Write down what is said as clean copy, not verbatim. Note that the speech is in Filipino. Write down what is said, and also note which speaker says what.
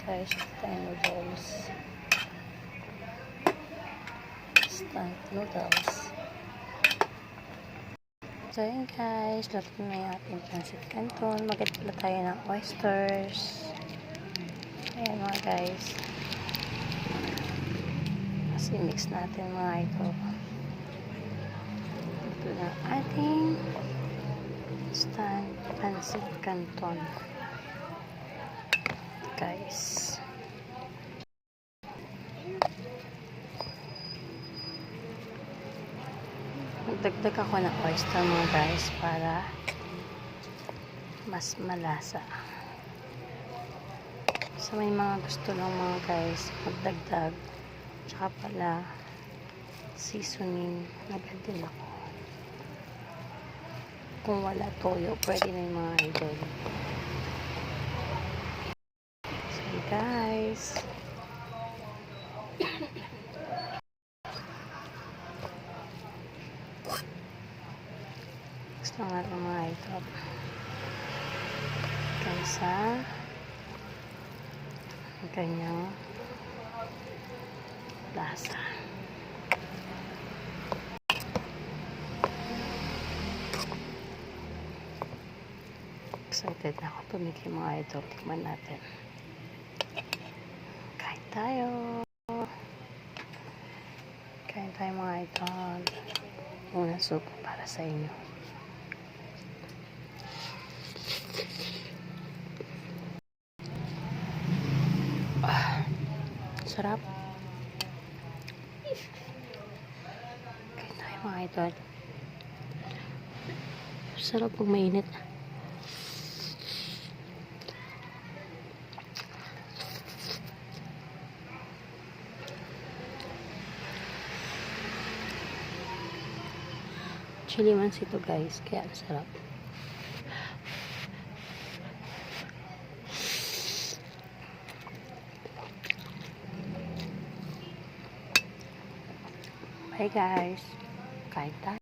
Speaker 1: guys, tayo noodles. Instant noodles. So yun guys, luto na yung ating pancit canton. Mag-get pala tayo ng oysters. Ayan mga guys. Kasi mix natin mga ito. Ito na ating instant pancit canton. Guys. Magdagdag ako ng oyster mga guys para mas malasa. So may mga gusto lang mga guys magdagdag. Tsaka pala seasoning agad din ako. Kung wala toyo, pwede na yung mga idol. So guys. Gusto nga ng mga ito. Kaysa kanyang lasa. Excited na ako tumikip mga ito. Tikman natin. Kain tayo. Kain tayo mga ito. Una soup para sa inyo. Sarap. Kain tayo mga ito. Sarap pag mainit. Chili mans ito guys, kaya sarap. Bye guys. Kain tayo.